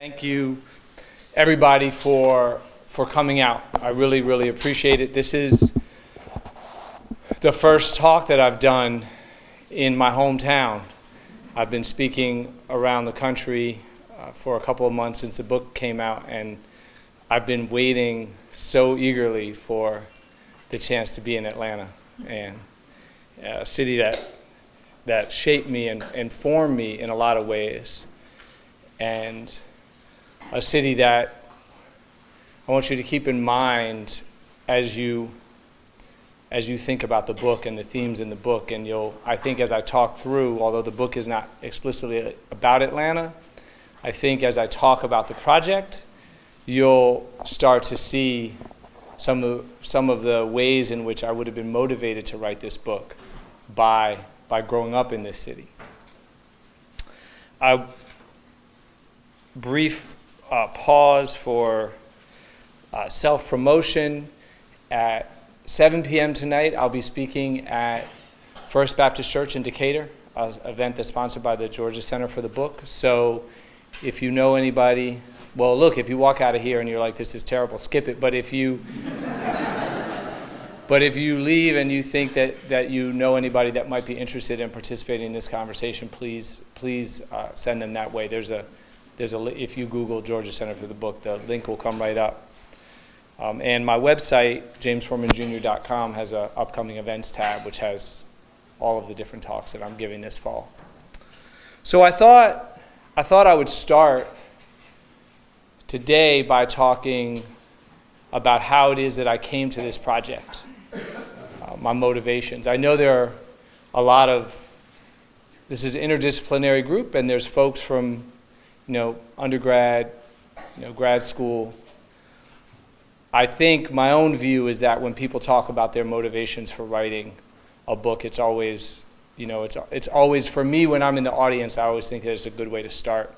Thank you, everybody, for coming out. I really, really appreciate it. This is the first talk that I've done in my hometown. I've been speaking around the country for a couple of months since the book came out, and I've been waiting so eagerly for the chance to be in Atlanta, and a city that shaped me and formed me in a lot of ways, and a city that I want you to keep in mind as you think about the book and the themes in the book. And I think as I talk through, although the book is not explicitly about Atlanta, I think as I talk about the project, you'll start to see some of the ways in which I would have been motivated to write this book by growing up in this city. A brief pause for self-promotion. At 7 p.m. tonight, I'll be speaking at First Baptist Church in Decatur, an event that's sponsored by the Georgia Center for the Book. So if you know anybody, well, look, if you walk out of here and you're like, this is terrible, skip it. But if you leave and you think that you know anybody that might be interested in participating in this conversation, please send them that way. If you Google Georgia Center for the Book, the link will come right up. And my website, jamesformanjr.com, has an upcoming events tab, which has all of the different talks that I'm giving this fall. So I thought I would start today by talking about how it is that I came to this project, my motivations. I know there are this is an interdisciplinary group, and there's folks from undergrad, grad school. I think my own view is that when people talk about their motivations for writing a book, it's always, it's always, for me, when I'm in the audience, I always think that it's a good way to start.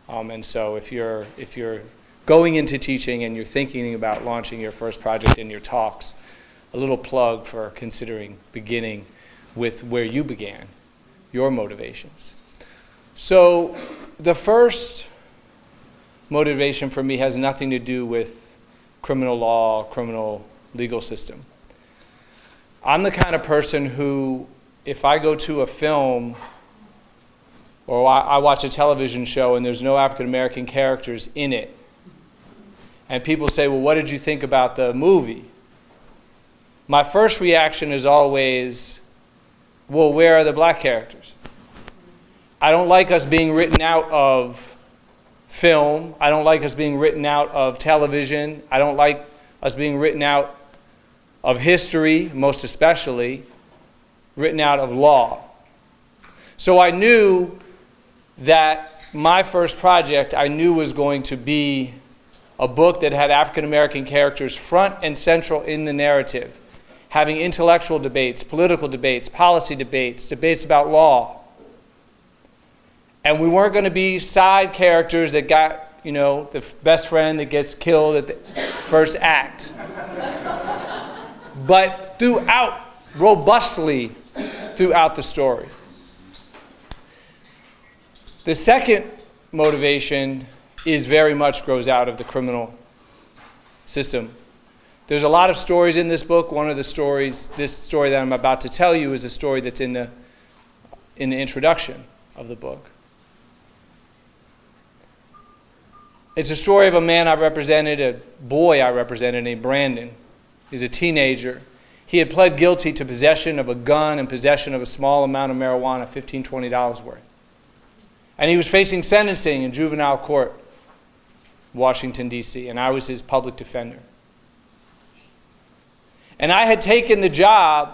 And so if you're going into teaching and you're thinking about launching your first project in your talks, a little plug for considering beginning with where you began, your motivations. So the first motivation for me has nothing to do with criminal law, criminal legal system. I'm the kind of person who, if I go to a film or I watch a television show and there's no African American characters in it, and people say, well, what did you think about the movie? My first reaction is always, well, where are the black characters? I don't like us being written out of film. I don't like us being written out of television. I don't like us being written out of history, most especially, written out of law. So I knew that my first project, was going to be a book that had African American characters front and central in the narrative, having intellectual debates, political debates, policy debates, debates about law. And we weren't going to be side characters that got, the best friend that gets killed at the first act. But robustly throughout the story. The second motivation is very much grows out of the criminal system. There's a lot of stories in this book. One of the stories, this story that I'm about to tell you, is a story that's in the introduction of the book. It's a story of a man a boy I represented named Brandon. He's a teenager. He had pled guilty to possession of a gun and possession of a small amount of marijuana, $15, $20 worth. And he was facing sentencing in juvenile court, Washington, D.C., and I was his public defender. And I had taken the job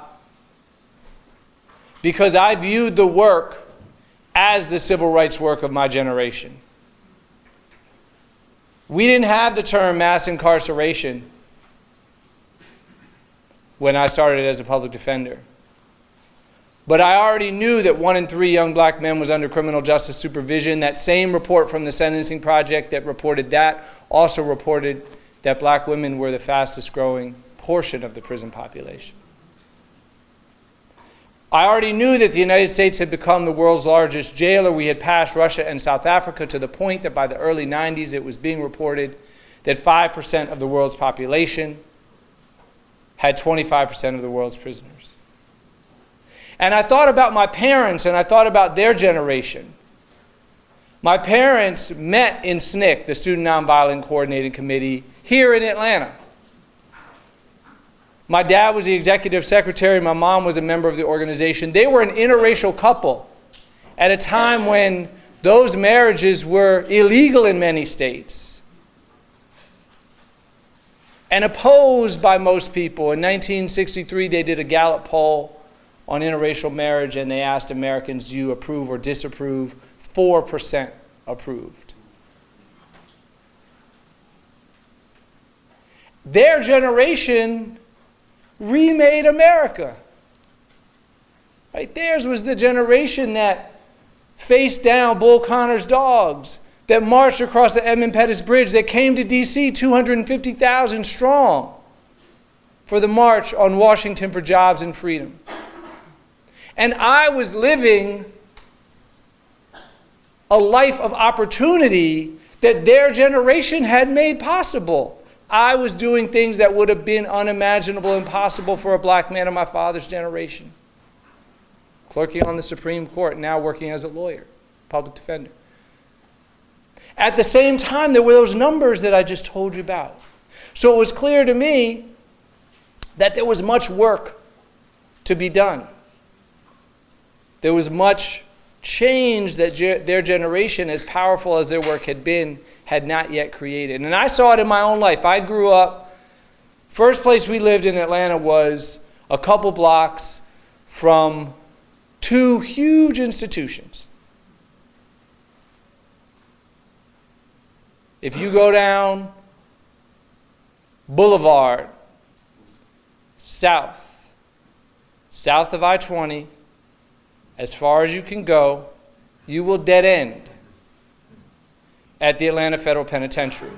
because I viewed the work as the civil rights work of my generation. We didn't have the term mass incarceration when I started as a public defender. But I already knew that 1 in 3 young black men was under criminal justice supervision. That same report from the Sentencing Project that reported that also reported that black women were the fastest growing portion of the prison population. I already knew that the United States had become the world's largest jailer. We had passed Russia and South Africa to the point that by the early 90s it was being reported that 5% of the world's population had 25% of the world's prisoners. And I thought about my parents and I thought about their generation. My parents met in SNCC, the Student Nonviolent Coordinating Committee, here in Atlanta. My dad was the executive secretary. My mom was a member of the organization. They were an interracial couple at a time when those marriages were illegal in many states and opposed by most people. In 1963, they did a Gallup poll on interracial marriage, and they asked Americans, do you approve or disapprove? 4% approved. Their generation remade America. Right? Theirs was the generation that faced down Bull Connor's dogs, that marched across the Edmund Pettus Bridge, that came to D.C. 250,000 strong for the March on Washington for Jobs and Freedom. And I was living a life of opportunity that their generation had made possible. I was doing things that would have been unimaginable, impossible for a black man of my father's generation. Clerking on the Supreme Court, now working as a lawyer, public defender. At the same time, there were those numbers that I just told you about. So it was clear to me that there was much work to be done. There was much change that their generation, as powerful as their work had been, had not yet created. And I saw it in my own life. I grew up, first place we lived in Atlanta was a couple blocks from two huge institutions. If you go down Boulevard, south of I-20, as far as you can go, you will dead end at the Atlanta Federal Penitentiary.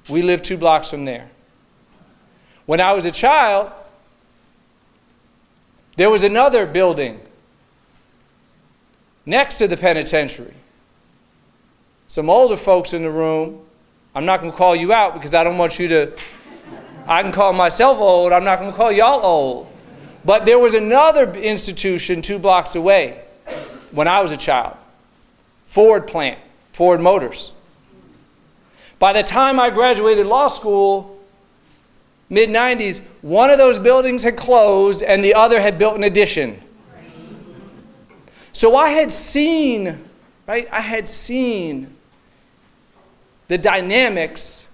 We lived 2 blocks from there. When I was a child, there was another building next to the penitentiary. Some older folks in the room, I'm not going to call you out because I don't want you to, I can call myself old, I'm not going to call y'all old. But there was another institution 2 blocks away when I was a child. Ford plant, Ford Motors. By the time I graduated law school, mid-90s, one of those buildings had closed and the other had built an addition. So I had seen, right, I had seen the dynamics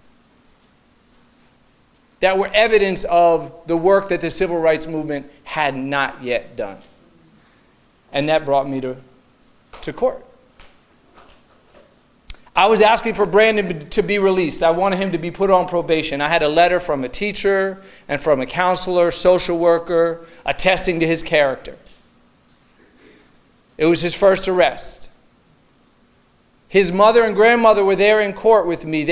that were evidence of the work that the civil rights movement had not yet done. And that brought me to court. I was asking for Brandon to be released. I wanted him to be put on probation. I had a letter from a teacher and from a counselor, social worker, attesting to his character. It was his first arrest. His mother and grandmother were there in court with me.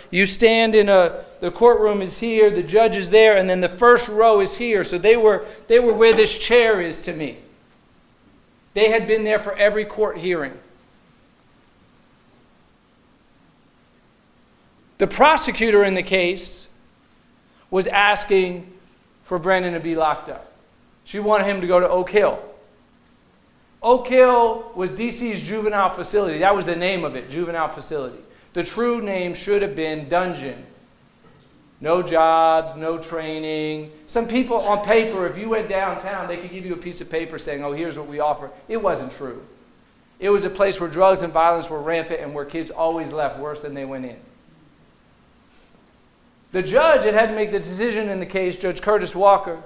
You stand in the courtroom is here, the judge is there, and then the first row is here. So they were where this chair is to me. They had been there for every court hearing. The prosecutor in the case was asking for Brandon to be locked up. She wanted him to go to Oak Hill. Oak Hill was DC's juvenile facility. That was the name of it, juvenile facility. The true name should have been dungeon. No jobs, no training. Some people on paper, if you went downtown, they could give you a piece of paper saying, oh, here's what we offer. It wasn't true. It was a place where drugs and violence were rampant and where kids always left worse than they went in. The judge that had to make the decision in the case, Judge Curtis Walker,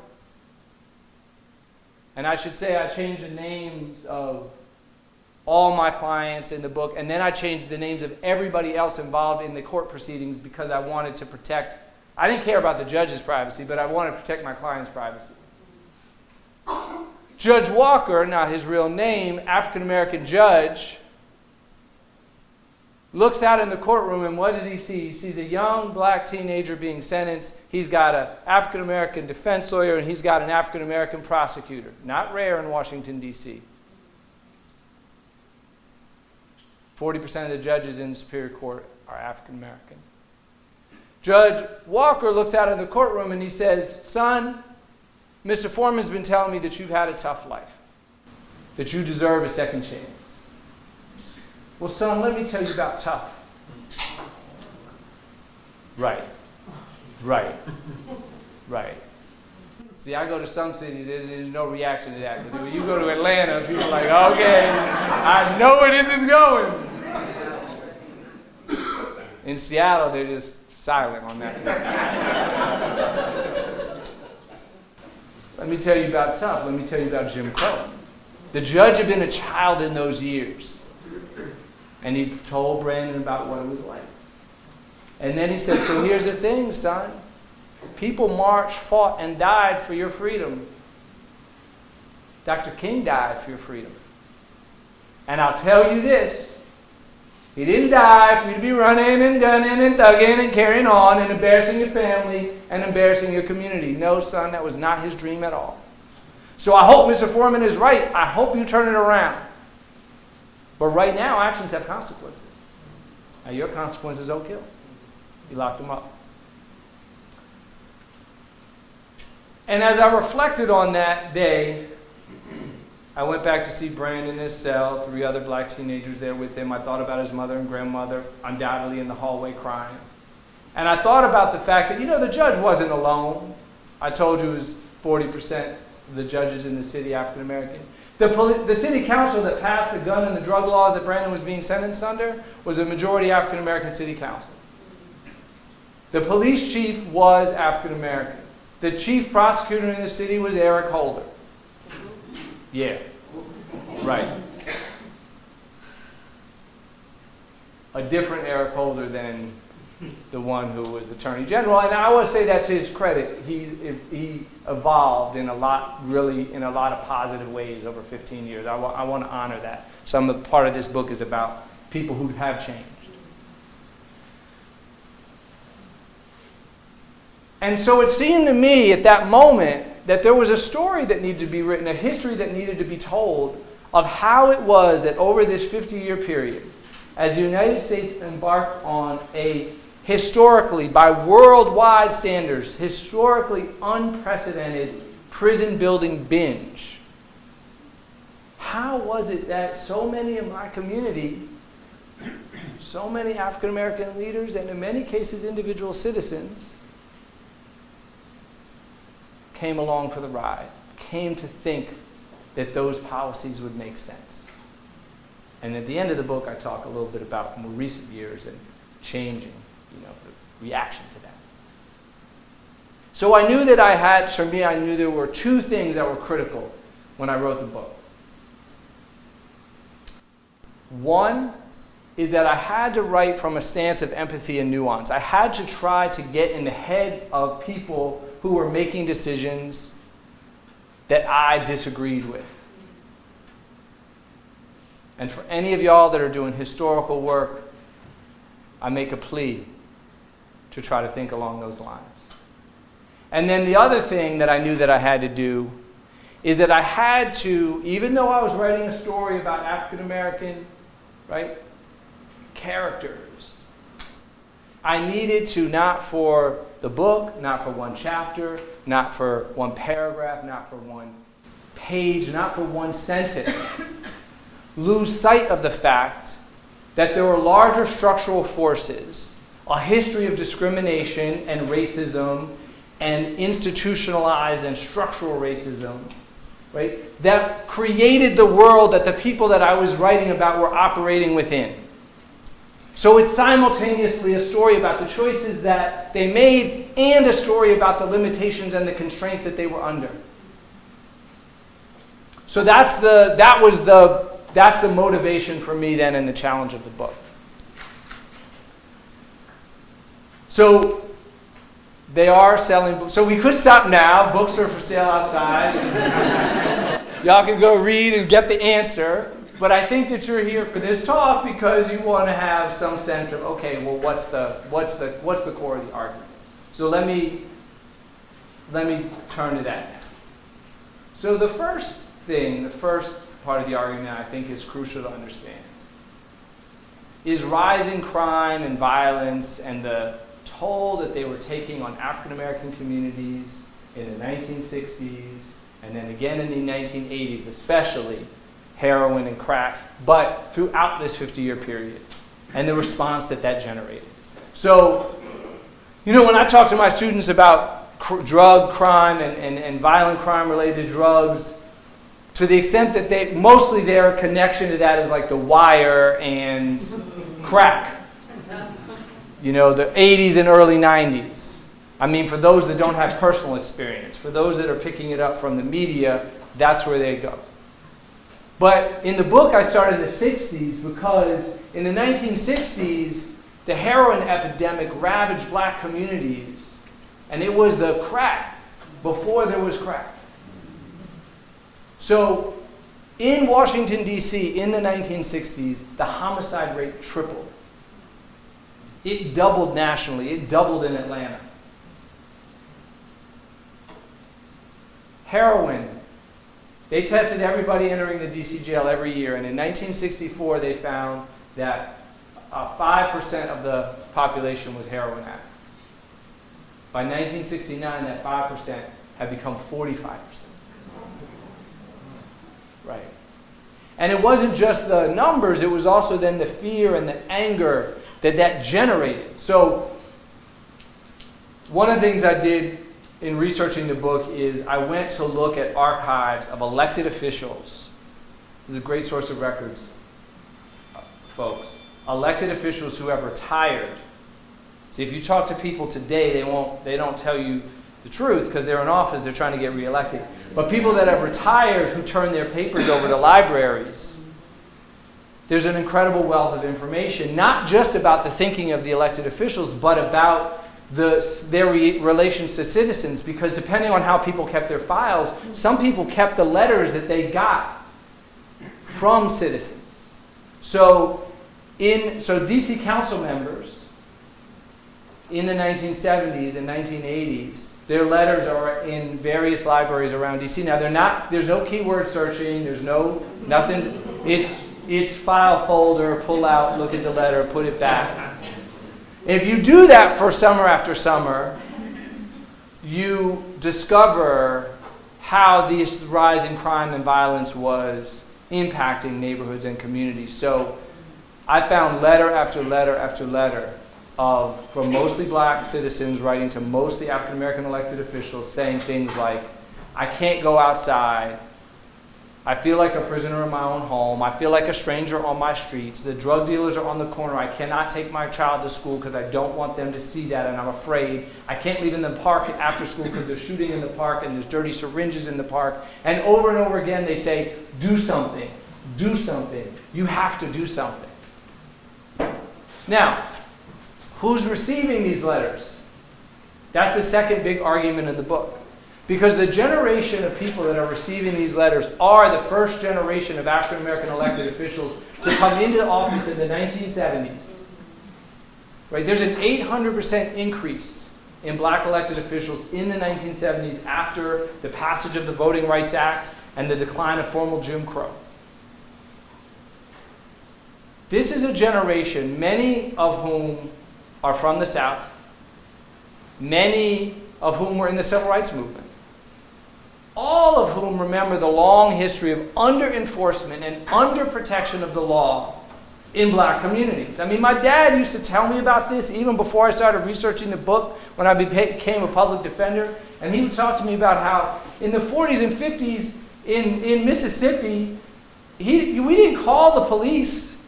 and I should say I changed the names of all my clients in the book, and then I changed the names of everybody else involved in the court proceedings because I wanted to protect, I didn't care about the judge's privacy, but I wanted to protect my client's privacy. Judge Walker, not his real name, African-American judge, looks out in the courtroom, and what does he see? He sees a young black teenager being sentenced. He's got an African-American defense lawyer, and he's got an African-American prosecutor. Not rare in Washington, D.C. 40% of the judges in the Superior Court are African-American. Judge Walker looks out in the courtroom and he says, son, Mr. Forman's been telling me that you've had a tough life, that you deserve a second chance. Well, son, let me tell you about tough. Right. See, I go to some cities, there's no reaction to that. Because when you go to Atlanta, people are like, okay, I know where this is going. In Seattle, they're just silent on that. Let me tell you about tough. Let me tell you about Jim Crow. The judge had been a child in those years. And he told Brandon about what it was like. And then he said, so here's the thing, son. People marched, fought, and died for your freedom. Dr. King died for your freedom. And I'll tell you this. He didn't die for you to be running and gunning and thugging and carrying on and embarrassing your family and embarrassing your community. No, son, that was not his dream at all. So I hope Mr. Forman is right. I hope you turn it around. But right now, actions have consequences. Now, your consequences don't kill. You locked them up. And as I reflected on that day, I went back to see Brandon in his cell, 3 other black teenagers there with him. I thought about his mother and grandmother, undoubtedly in the hallway crying. And I thought about the fact that, the judge wasn't alone. I told you it was 40% of the judges in the city African American. The city council that passed the gun and the drug laws that Brandon was being sentenced under was a majority African American city council. The police chief was African American. The chief prosecutor in the city was Eric Holder. Yeah, right. A different Eric Holder than the one who was Attorney General. And I want to say that to his credit. He evolved in a lot of positive ways over 15 years. I want to honor that. Part of this book is about people who have changed. And so it seemed to me at that moment that there was a story that needed to be written, a history that needed to be told of how it was that over this 50-year period, as the United States embarked on a historically, by worldwide standards, historically unprecedented prison-building binge, how was it that so many in my community, so many African-American leaders, and in many cases individual citizens, came along for the ride, came to think that those policies would make sense. And at the end of the book, I talk a little bit about more recent years and changing, the reaction to that. So I knew that I knew there were 2 things that were critical when I wrote the book. One is that I had to write from a stance of empathy and nuance. I had to try to get in the head of people who were making decisions that I disagreed with. And for any of y'all that are doing historical work, I make a plea to try to think along those lines. And then the other thing that I knew that I had to do is that I had to, even though I was writing a story about African American, characters, I needed to, not for the book, not for one chapter, not for one paragraph, not for one page, not for one sentence, lose sight of the fact that there were larger structural forces, a history of discrimination and racism and institutionalized and structural racism, that created the world that the people that I was writing about were operating within. So it's simultaneously a story about the choices that they made and a story about the limitations and the constraints that they were under. So that's the motivation for me then and the challenge of the book. So they are selling books. So we could stop now. Books are for sale outside. Y'all can go read and get the answer. But I think that you're here for this talk because you want to have some sense of, okay, well, what's the core of the argument? So let me turn to that now. So the first part of the argument I think is crucial to understand is rising crime and violence and the toll that they were taking on African American communities in the 1960s and then again in the 1980s, especially heroin and crack, but throughout this 50-year period, and the response that generated. So, when I talk to my students about drug crime and violent crime related to drugs, to the extent that mostly their connection to that is like The Wire and crack. The 80s and early 90s. I mean, for those that don't have personal experience, for those that are picking it up from the media, that's where they go. But in the book, I started in the 60s because in the 1960s, the heroin epidemic ravaged black communities. And it was the crack before there was crack. So in Washington, D.C., in the 1960s, the homicide rate tripled. It doubled nationally. It doubled in Atlanta. Heroin. They tested everybody entering the D.C. jail every year, and in 1964 they found that 5% of the population was heroin addicts. By 1969, that 5% had become 45%. Right. And it wasn't just the numbers, it was also then the fear and the anger that generated. So one of the things I did in researching the book is I went to look at archives of elected officials. This is a great source of records, folks. Elected officials who have retired. See, if you talk to people today, they don't tell you the truth because they're in office, they're trying to get reelected. But people that have retired who turn their papers over to libraries, there's an incredible wealth of information, not just about the thinking of the elected officials, but about their relations to citizens, because depending on how people kept their files, some people kept the letters that they got from citizens. So D.C. council members in the 1970s and 1980s, their letters are in various libraries around D.C. Now there's no keyword searching, there's nothing. It's file folder, pull out, look at the letter, put it back. If you do that for summer after summer, you discover how this rise in crime and violence was impacting neighborhoods and communities. So I found letter after letter after letter from mostly black citizens writing to mostly African American elected officials saying things like, I can't go outside. I feel like a prisoner in my own home. I feel like a stranger on my streets. The drug dealers are on the corner. I cannot take my child to school because I don't want them to see that, and I'm afraid. I can't leave in the park after school because there's shooting in the park and there's dirty syringes in the park. And over again they say, do something. Do something. You have to do something. Now, who's receiving these letters? That's the second big argument in the book. Because the generation of people that are receiving these letters are the first generation of African American elected officials to come into office in the 1970s. Right? There's an 800% increase in black elected officials in the 1970s after the passage of the Voting Rights Act and the decline of formal Jim Crow. This is a generation, many of whom are from the South, many of whom were in the Civil Rights Movement. All of whom remember the long history of under-enforcement and under-protection of the law in black communities. I mean, my dad used to tell me about this even before I started researching the book when I became a public defender. And he would talk to me about how in the 40s and 50s in Mississippi, we didn't call the police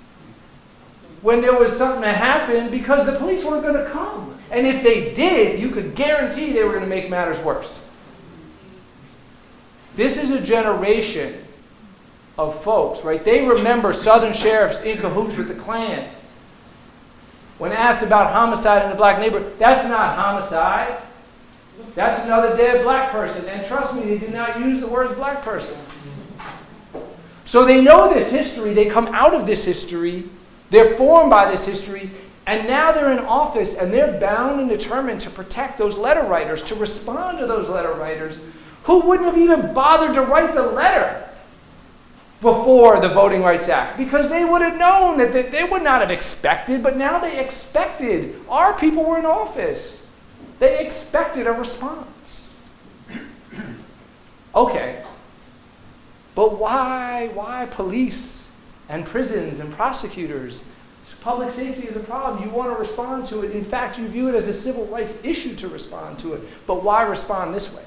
when there was something that happened because the police weren't going to come. And if they did, you could guarantee they were going to make matters worse. This is a generation of folks, right? They remember Southern sheriffs in cahoots with the Klan. When asked about homicide in a black neighborhood, that's not homicide. That's another dead black person. And trust me, they do not use the words black person. So they know this history, they come out of this history, they're formed by this history, and now they're in office and they're bound and determined to protect those letter writers, to respond to those letter writers who wouldn't have even bothered to write the letter before the Voting Rights Act, because they would have known that they would not have expected, but now they expected. Our people were in office. They expected a response. Okay. But why police and prisons and prosecutors? Public safety is a problem. You want to respond to it. In fact, you view it as a civil rights issue to respond to it. But why respond this way?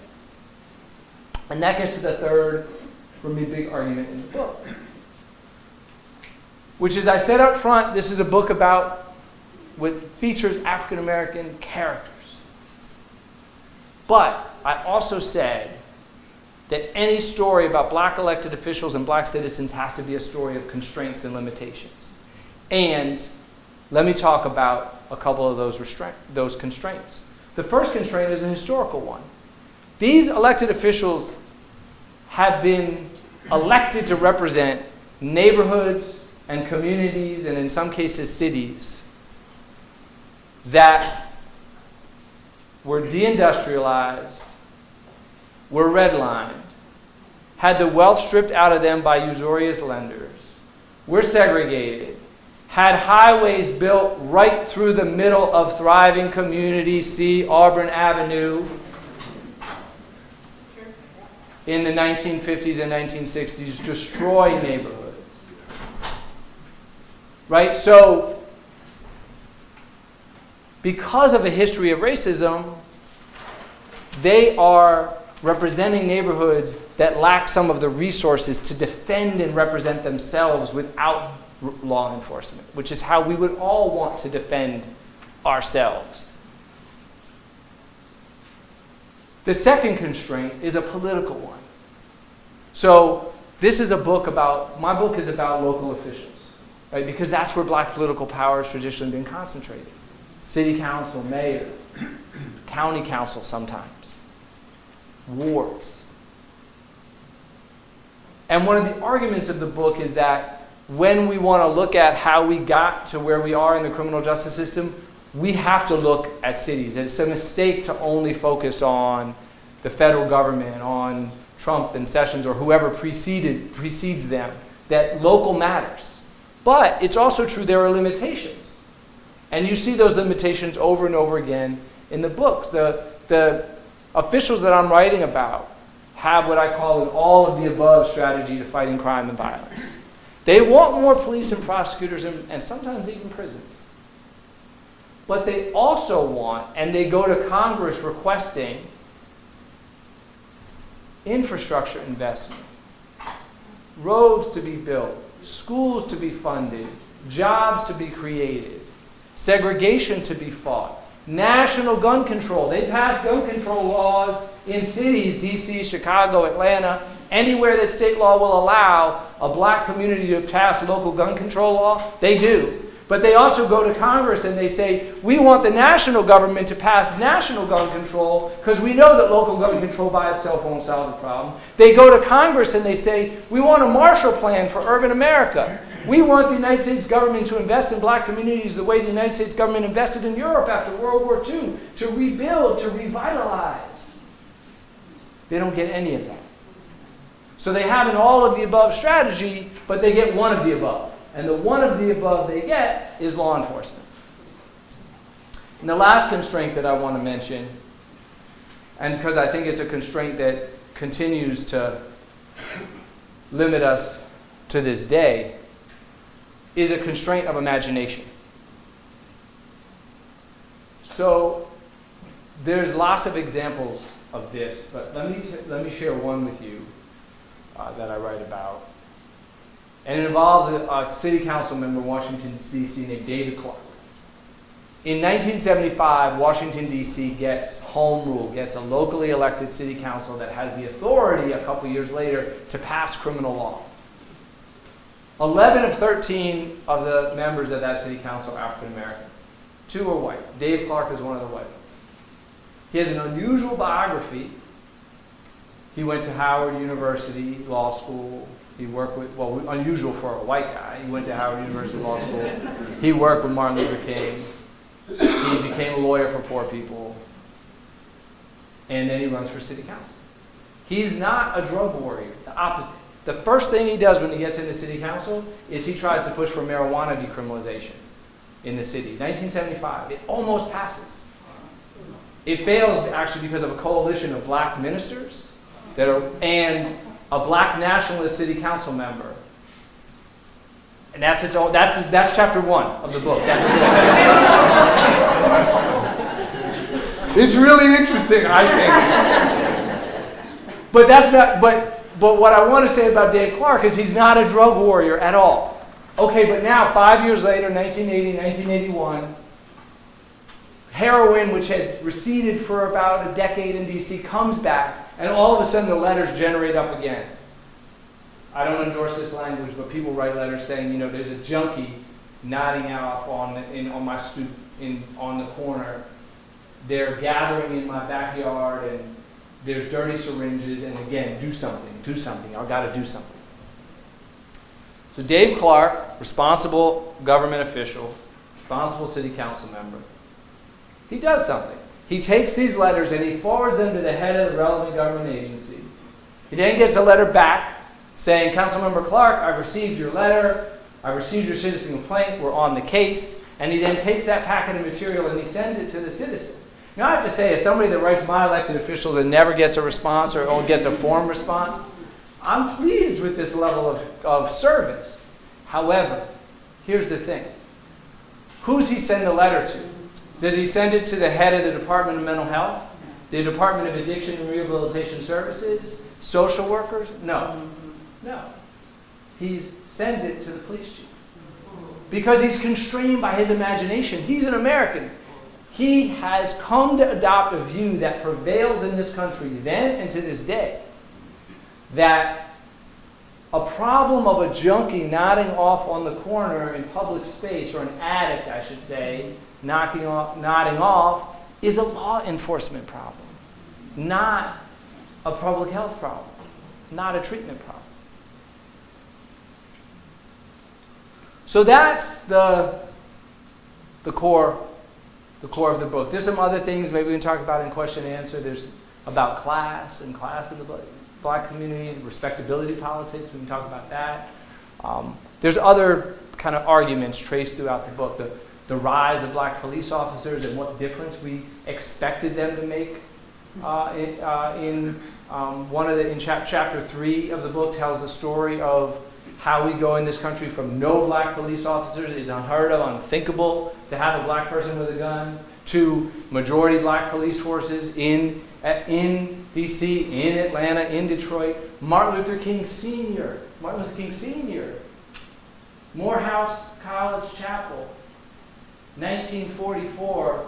And that gets to the third, for me, big argument in the book. Which, as I said up front, this is a book with features African American characters. But I also said that any story about black elected officials and black citizens has to be a story of constraints and limitations. And let me talk about a couple of those constraints. The first constraint is a historical one. These elected officials have been elected to represent neighborhoods and communities, and in some cases cities, that were deindustrialized, were redlined, had the wealth stripped out of them by usurious lenders, were segregated, had highways built right through the middle of thriving communities, see Auburn Avenue, in the 1950s and 1960s, destroy neighborhoods. Right? So, because of a history of racism, they are representing neighborhoods that lack some of the resources to defend and represent themselves without law enforcement, which is how we would all want to defend ourselves. The second constraint is a political one. So this is my book is about local officials, right? Because that's where black political power has traditionally been concentrated. City council, mayor, county council sometimes, wards. And one of the arguments of the book is that when we want to look at how we got to where we are in the criminal justice system, we have to look at cities. It's a mistake to only focus on the federal government, on Trump and Sessions or whoever precedes them, that local matters. But it's also true there are limitations. And you see those limitations over and over again in the books. The officials that I'm writing about have what I call an all-of-the-above strategy to fighting crime and violence. They want more police and prosecutors and sometimes even prisons. But they also want, and they go to Congress requesting, infrastructure investment, roads to be built, schools to be funded, jobs to be created, segregation to be fought, national gun control. They pass gun control laws in cities, D.C., Chicago, Atlanta, anywhere that state law will allow a black community to pass local gun control law, they do. But they also go to Congress and they say, we want the national government to pass national gun control because we know that local gun control by itself won't solve the problem. They go to Congress and they say, we want a Marshall Plan for urban America. We want the United States government to invest in black communities the way the United States government invested in Europe after World War II, to rebuild, to revitalize. They don't get any of that. So they have an all-of-the-above strategy, but they get one of the above. And the one of the above they get is law enforcement. And the last constraint that I want to mention, and because I think it's a constraint that continues to limit us to this day, is a constraint of imagination. So there's lots of examples of this, but let me share one with you that I write about. And it involves a city council member in Washington, D.C. named David Clark. In 1975, Washington, D.C. gets home rule, gets a locally elected city council that has the authority a couple years later to pass criminal law. 11 of 13 of the members of that city council are African American. 2 are white. Dave Clark is one of the white ones. He has an unusual biography. He went to Howard University Law School. He worked with, well, unusual for a white guy. He went to Howard University Law School. He worked with Martin Luther King. He became a lawyer for poor people. And then he runs for city council. He's not a drug warrior, the opposite. The first thing he does when he gets into city council is he tries to push for marijuana decriminalization in the city. 1975, it almost passes. It fails actually because of a coalition of black ministers and a black nationalist city council member. And that's chapter 1 of the book. It's really interesting, I think. But what I want to say about Dave Clark is he's not a drug warrior at all. Okay, but now 5 years later, 1980, 1981, heroin, which had receded for about a decade in DC, comes back, and all of a sudden the letters generate up again. I don't endorse this language, but people write letters saying, you know, there's a junkie nodding off on my stoop on the corner. They're gathering in my backyard, and there's dirty syringes, and again, do something. I've got to do something. So Dave Clark, responsible government official, responsible city council member, he does something. He takes these letters and he forwards them to the head of the relevant government agency. He then gets a letter back saying, Councilmember Clark, I've received your letter, I've received your citizen complaint, we're on the case, and he then takes that packet of material and he sends it to the citizen. Now I have to say, as somebody that writes my elected officials and never gets a response or gets a form response, I'm pleased with this level of service. However, here's the thing. Who's he send the letter to? Does he send it to the head of the Department of Mental Health? The Department of Addiction and Rehabilitation Services? Social workers? No. He sends it to the police chief. Because he's constrained by his imagination. He's an American. He has come to adopt a view that prevails in this country then and to this day, that a problem of a junkie nodding off on the corner in public space, or an addict, I should say, nodding off, is a law enforcement problem, not a public health problem, not a treatment problem. So that's the core of the book. There's some other things maybe we can talk about in question and answer. There's about class in the black community, respectability politics, we can talk about that. There's other kind of arguments traced throughout the book. The rise of black police officers and what difference we expected them to make. Chapter 3 of the book tells the story of how we go in this country from no black police officers, it's unheard of, unthinkable to have a black person with a gun, to majority black police forces in DC, in Atlanta, in Detroit. Martin Luther King Sr., Morehouse College Chapel, 1944,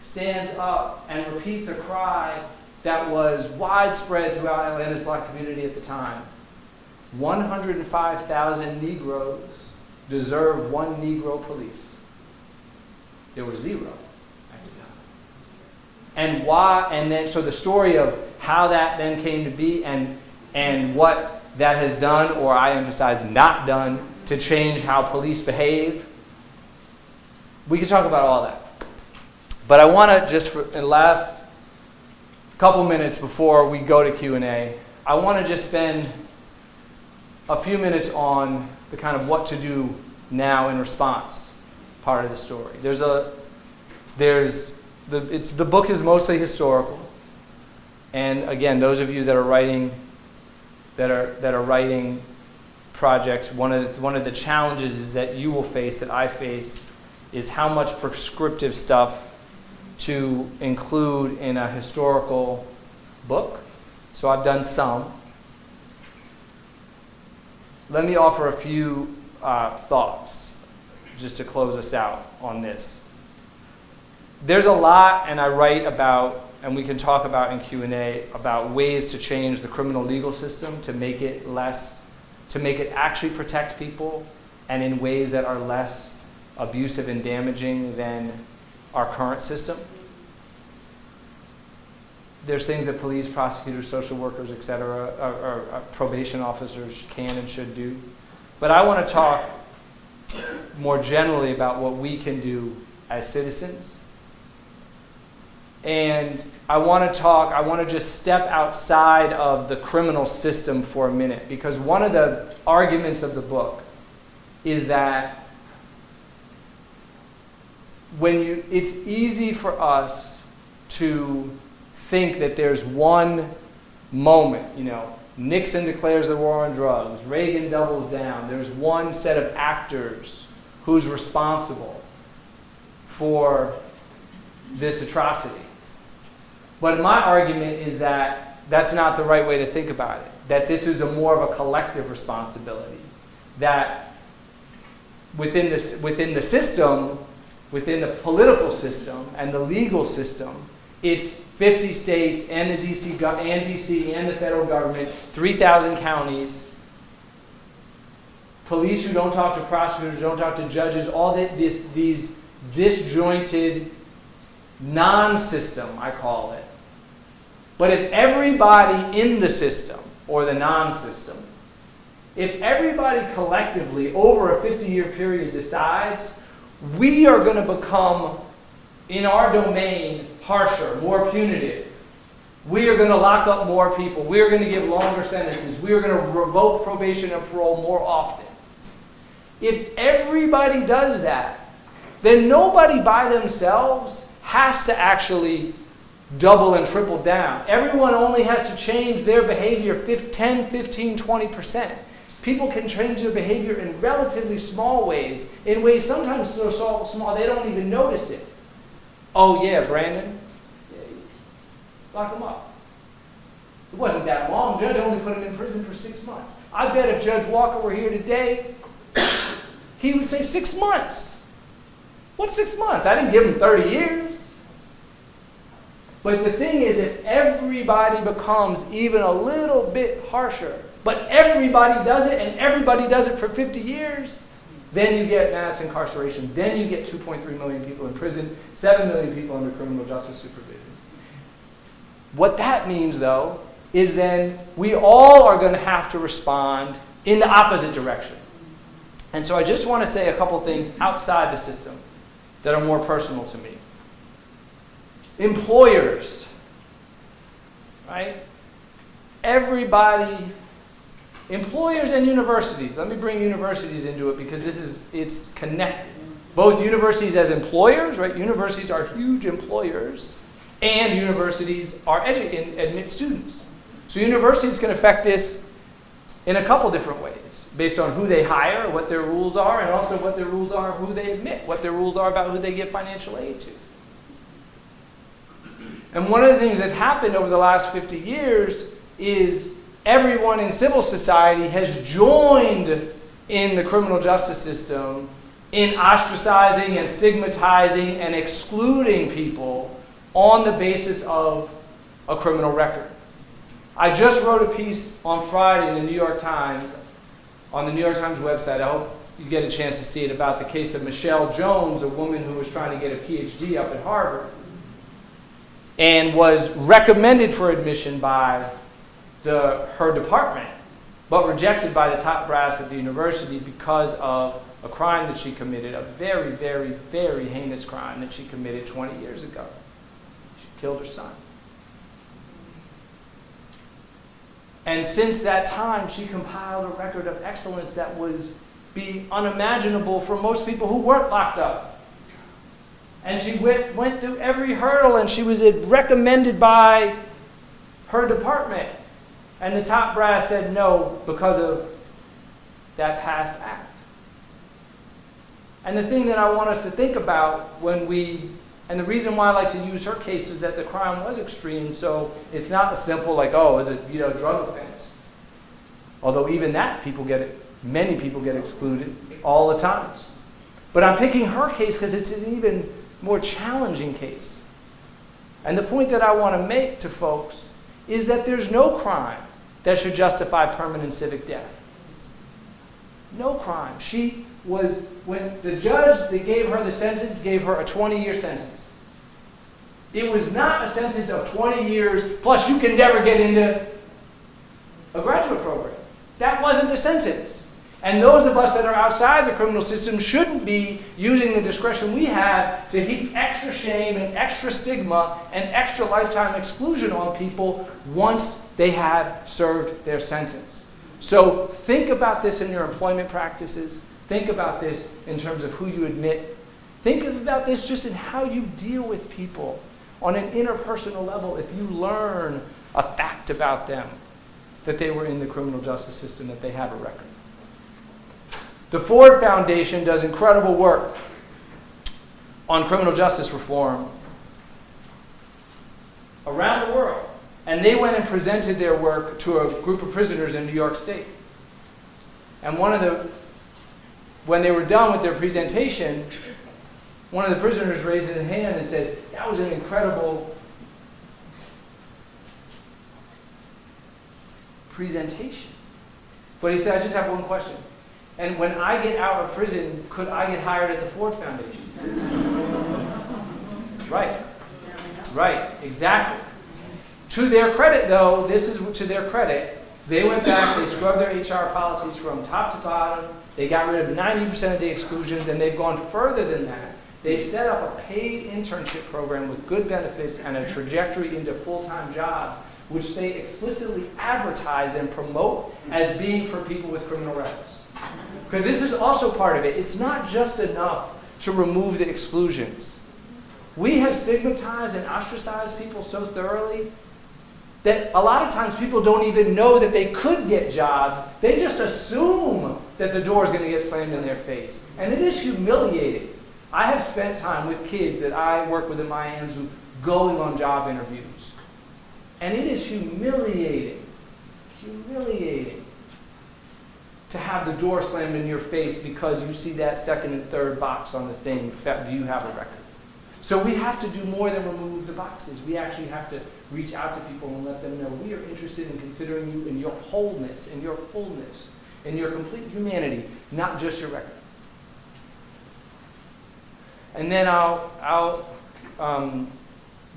stands up and repeats a cry that was widespread throughout Atlanta's black community at the time. 105,000 Negroes deserve one Negro police. There were 0 at the time. And why? And then, so the story of how that then came to be, and what that has done, or I emphasize not done, to change how police behave. We can talk about all that. But I want to just, in the last couple minutes before we go to Q&A, I want to just spend a few minutes on the kind of what to do now in response part of the story. The book is mostly historical, and again, those of you that are writing projects, one of the challenges is that you will face, that I face, is how much prescriptive stuff to include in a historical book. So I've done some. Let me offer a few thoughts just to close us out on this. There's a lot, and I write about, and we can talk about in Q&A, about ways to change the criminal legal system to make it actually protect people, and in ways that are less abusive and damaging than our current system. there's things that police, prosecutors, social workers, et cetera, or probation officers can and should do. But I want to talk more generally about what we can do as citizens. And I want to just step outside of the criminal system for a minute, because one of the arguments of the book is that it's easy for us to think that there's one moment, Nixon declares the war on drugs, Reagan doubles down, there's one set of actors who's responsible for this atrocity. But my argument is that that's not the right way to think about it, that this is more of a collective responsibility, that within the system, within the political system and the legal system, it's 50 states and the DC and the federal government, 3,000 counties, police who don't talk to prosecutors, don't talk to judges, all these disjointed non-system, I call it. But if everybody in the system, or the non-system, if everybody collectively over a 50-year period decides we are going to become, in our domain, harsher, more punitive. We are going to lock up more people. We are going to give longer sentences. We are going to revoke probation and parole more often. If everybody does that, then nobody by themselves has to actually double and triple down. Everyone only has to change their behavior 10, 15, 20%. People can change their behavior in relatively small ways, in ways sometimes so small they don't even notice it. Oh yeah, Brandon, lock him up. It wasn't that long. Judge only put him in prison for 6 months. I bet if Judge Walker were here today, he would say 6 months. What's 6 months? I didn't give him 30 years. But the thing is, if everybody becomes even a little bit harsher, but everybody does it, and everybody does it for 50 years, then you get mass incarceration. Then you get 2.3 million people in prison, 7 million people under criminal justice supervision. What that means, though, is then we all are going to have to respond in the opposite direction. And so I just want to say a couple things outside the system that are more personal to me. Employers, right? Employers and universities. Let me bring universities into it because it's connected. Both universities as employers, right? Universities are huge employers, and universities are admit students. So universities can affect this in a couple different ways, based on who they hire, what their rules are, and also what their rules are who they admit, what their rules are about who they give financial aid to. And one of the things that's happened over the last 50 years is everyone in civil society has joined in the criminal justice system in ostracizing and stigmatizing and excluding people on the basis of a criminal record. I just wrote a piece on Friday in the New York Times, on the New York Times website. I hope you get a chance to see it, about the case of Michelle Jones, a woman who was trying to get a PhD up at Harvard and was recommended for admission by her department, but rejected by the top brass at the university because of a crime that she committed, a very, very, very heinous crime that she committed 20 years ago. She killed her son. And since that time, she compiled a record of excellence that would be unimaginable for most people who weren't locked up. And she went through every hurdle, and she was recommended by her department. And the top brass said no because of that past act. And the thing that I want us to think about and the reason why I like to use her case is that the crime was extreme, so it's not a simple is it a drug offense. Although even that many people get excluded all the time. But I'm picking her case because it's an even more challenging case. And the point that I want to make to folks is that there's no crime that should justify permanent civic death. No crime. When the judge that gave her the sentence gave her a 20-year sentence. It was not a sentence of 20 years, plus you can never get into a graduate program. That wasn't the sentence. And those of us that are outside the criminal system shouldn't be using the discretion we have to heap extra shame and extra stigma and extra lifetime exclusion on people once they have served their sentence. So think about this in your employment practices. Think about this in terms of who you admit. Think about this just in how you deal with people on an interpersonal level. If you learn a fact about them, that they were in the criminal justice system, that they have a record. The Ford Foundation does incredible work on criminal justice reform around the world. And they went and presented their work to a group of prisoners in New York State. And when they were done with their presentation, one of the prisoners raised his hand and said, "That was an incredible presentation." But he said, "I just have one question. And when I get out of prison, could I get hired at the Ford Foundation?" Right, exactly. To their credit, though, this is to their credit, they went back, they scrubbed their HR policies from top to bottom, they got rid of 90% of the exclusions, and they've gone further than that. They've set up a paid internship program with good benefits and a trajectory into full-time jobs, which they explicitly advertise and promote as being for people with criminal records. Because this is also part of it. It's not just enough to remove the exclusions. We have stigmatized and ostracized people so thoroughly that a lot of times people don't even know that they could get jobs. They just assume that the door is going to get slammed in their face. And it is humiliating. I have spent time with kids that I work with in Miami going on job interviews. And it is humiliating to have the door slammed in your face because you see that second and third box on the thing, do you have a record? So we have to do more than remove the boxes. We actually have to reach out to people and let them know we are interested in considering you in your wholeness, in your fullness, in your complete humanity, not just your record. And then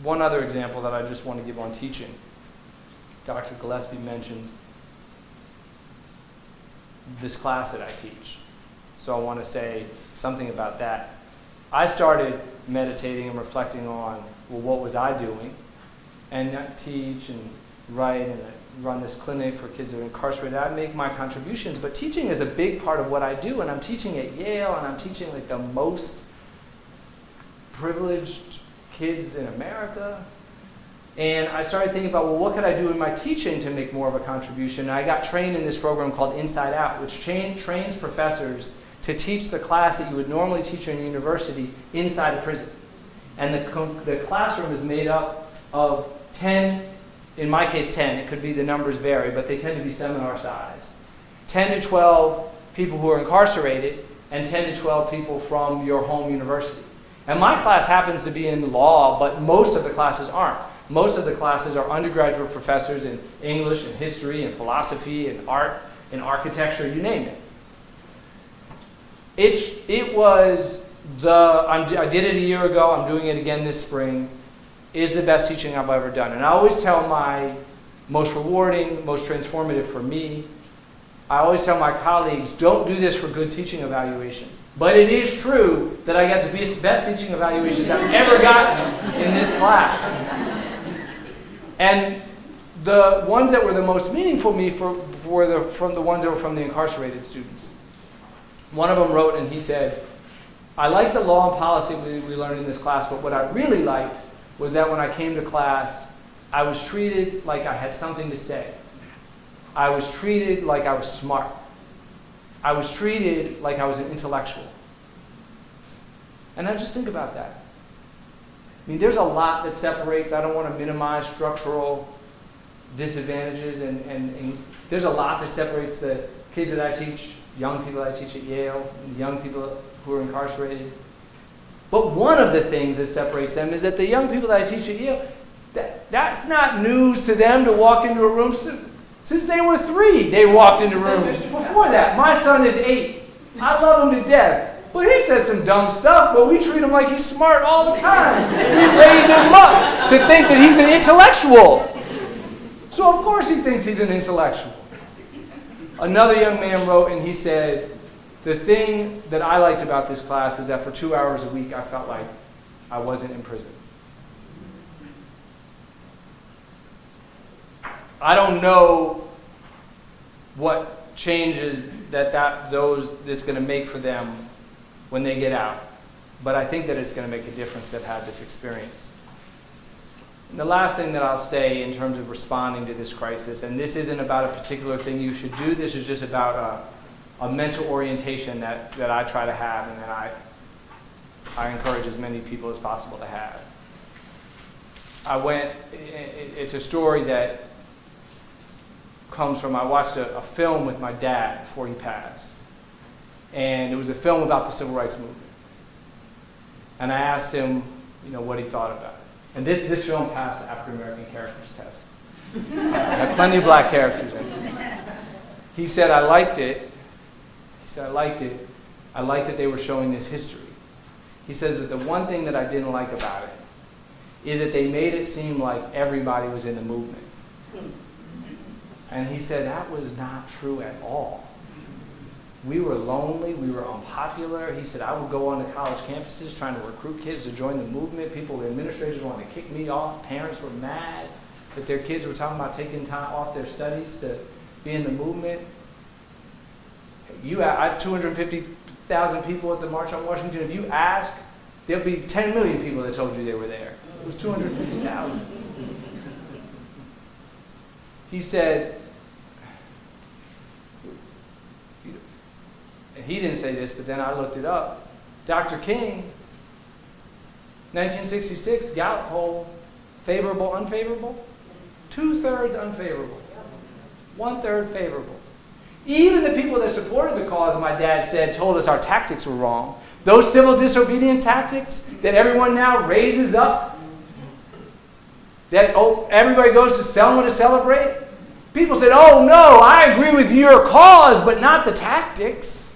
one other example that I just want to give on teaching. Dr. Gillespie mentioned this class that I teach. So I want to say something about that. I started meditating and reflecting on, well, what was I doing? And I teach and write and I run this clinic for kids that are incarcerated. I make my contributions, but teaching is a big part of what I do, and I'm teaching at Yale, and I'm teaching like the most privileged kids in America. And I started thinking about, well, what could I do in my teaching to make more of a contribution? And I got trained in this program called Inside Out, which trains professors to teach the class that you would normally teach in a university inside a prison. And the classroom is made up of 10, in my case 10, it could be the numbers vary, but they tend to be seminar size. 10 to 12 people who are incarcerated and 10 to 12 people from your home university. And my class happens to be in law, but most of the classes aren't. Most of the classes are undergraduate professors in English and history and philosophy and art and architecture, you name it. I did it a year ago, I'm doing it again this spring, is the best teaching I've ever done. And I always tell my most rewarding, most transformative for me, I always tell my colleagues, don't do this for good teaching evaluations. But it is true that I got the best teaching evaluations I've ever gotten in this class. And the ones that were the most meaningful to me were from the ones that were from the incarcerated students. One of them wrote and he said, I like the law and policy we learned in this class, but what I really liked was that when I came to class, I was treated like I had something to say. I was treated like I was smart. I was treated like I was an intellectual. And I just think about that. I mean, there's a lot that separates. I don't want to minimize structural disadvantages, and there's a lot that separates the kids that I teach, young people that I teach at Yale, and the young people who are incarcerated. But one of the things that separates them is that the young people that I teach at Yale, that's not news to them to walk into a room. Since they were 3, they walked into rooms. Before that, my son is 8. I love him to death. Well, he says some dumb stuff, but we treat him like he's smart all the time. We raise him up to think that he's an intellectual. So of course he thinks he's an intellectual. Another young man wrote, and he said, the thing that I liked about this class is that for 2 hours a week I felt like I wasn't in prison. I don't know what changes that's going to make for them when they get out, but I think that it's going to make a difference to have had this experience. And the last thing that I'll say in terms of responding to this crisis, and this isn't about a particular thing you should do, this is just about a mental orientation that I try to have and that I encourage as many people as possible to have. It's a story that comes from, I watched a film with my dad before he passed. And it was a film about the civil rights movement. And I asked him, what he thought about it. And this film passed the African American characters test. It had plenty of black characters in it. He said, I liked it. He said, I liked it. I liked that they were showing this history. He says that the one thing that I didn't like about it is that they made it seem like everybody was in the movement. And he said that was not true at all. We were lonely, we were unpopular. He said, I would go on to college campuses trying to recruit kids to join the movement. People, the administrators wanted to kick me off. Parents were mad that their kids were talking about taking time off their studies to be in the movement. I had 250,000 people at the March on Washington. If you ask, there'll be 10 million people that told you they were there. It was 250,000. He said, and he didn't say this, but then I looked it up. Dr. King, 1966, Gallup poll, favorable, unfavorable? 2/3 unfavorable. 1/3 favorable. Even the people that supported the cause, my dad said, told us our tactics were wrong. Those civil disobedience tactics that everyone now raises up, that everybody goes to Selma to celebrate. People said, oh no, I agree with your cause, but not the tactics.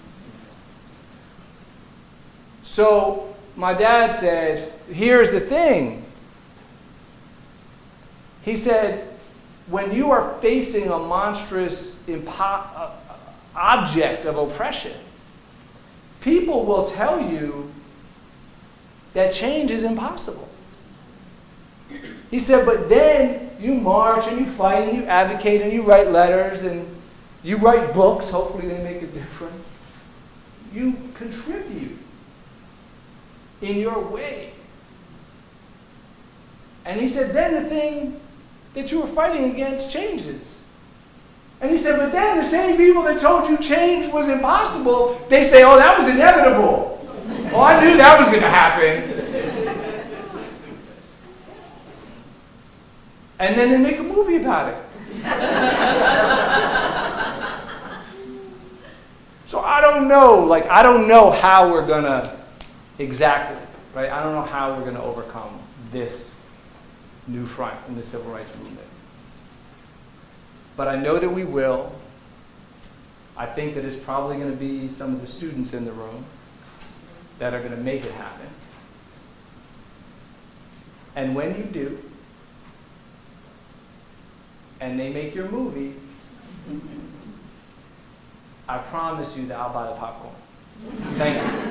So my dad said, here's the thing. He said, when you are facing a monstrous object of oppression, people will tell you that change is impossible. He said, but then you march and you fight and you advocate and you write letters and you write books, hopefully they make a difference. You contribute in your way. And he said, then the thing that you were fighting against changes. And he said, but then the same people that told you change was impossible, they say, oh, that was inevitable. Oh, I knew that was going to happen. And then they make a movie about it. So I don't know how we're going to exactly, right? I don't know how we're going to overcome this new front in the civil rights movement. But I know that we will. I think that it's probably going to be some of the students in the room that are going to make it happen. And when you do, and they make your movie, I promise you that I'll buy the popcorn. Thank you.